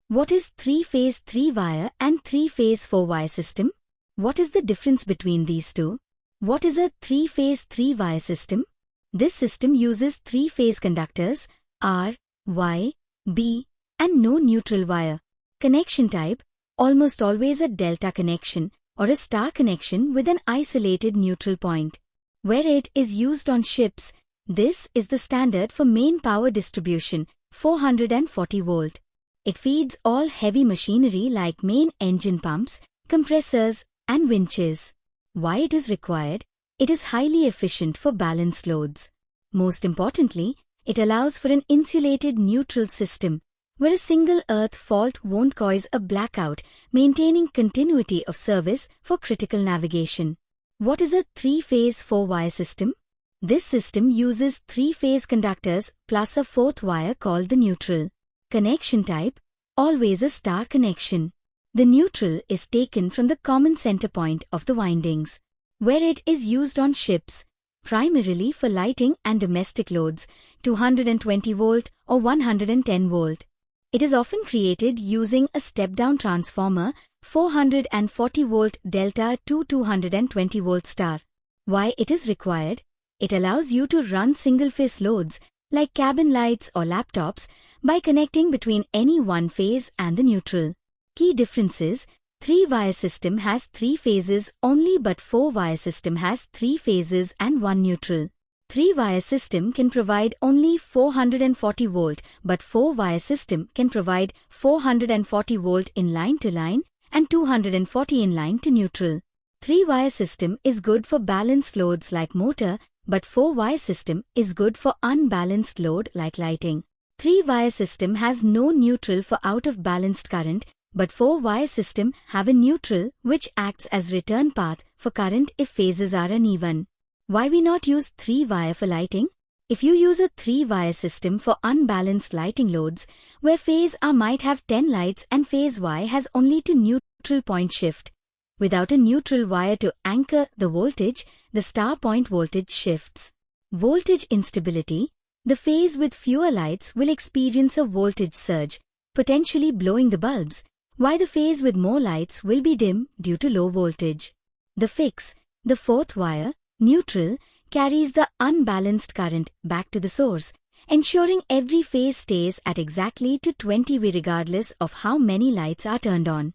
What is 3-phase 3-wire and 3-phase 4-wire system? What is the difference between these two? What is a 3-phase 3-wire system? This system uses 3-phase conductors, R, Y, B, and no neutral wire. Connection type, almost always a delta connection or a star connection with an isolated neutral point. Where it is used on ships, this is the standard for main power distribution, 440 volt. It feeds all heavy machinery like main engine pumps, compressors, and winches. Why it is required? It is highly efficient for balanced loads. Most importantly, it allows for an insulated neutral system, where a single earth fault won't cause a blackout, maintaining continuity of service for critical navigation. What is a 3-phase 4-wire system? This system uses 3-phase conductors plus a 4th wire called the neutral. Connection type, always a star connection. The neutral is taken from the common center point of the windings. Where it is used on ships, primarily for lighting and domestic loads, 220 volt or 110 volt. It is often created using a step-down transformer, 440 volt delta to 220 volt star. Why it is required? It allows you to run single-phase loads, like cabin lights or laptops, by connecting between any one phase and the neutral. Key differences: 3-wire system has 3 phases only, but 4-wire system has 3 phases and 1 neutral. 3-wire system can provide only 440 volt, but 4-wire system can provide 440 volt in line to line and 240 in line to neutral. 3-wire system is good for balanced loads like motor, but 4-wire system is good for unbalanced load like lighting. 3-wire system has no neutral for out-of-balanced current, but 4-wire system have a neutral which acts as return path for current if phases are uneven. Why we not use 3-wire for lighting? If you use a 3-wire system for unbalanced lighting loads, where phase R might have 10 lights and phase Y has only 2 neutral point shift. Without a neutral wire to anchor the voltage, the star point voltage shifts. Voltage instability. The phase with fewer lights will experience a voltage surge, potentially blowing the bulbs, while the phase with more lights will be dim due to low voltage. The fix. The 4th wire, neutral, carries the unbalanced current back to the source, ensuring every phase stays at exactly 220 V regardless of how many lights are turned on.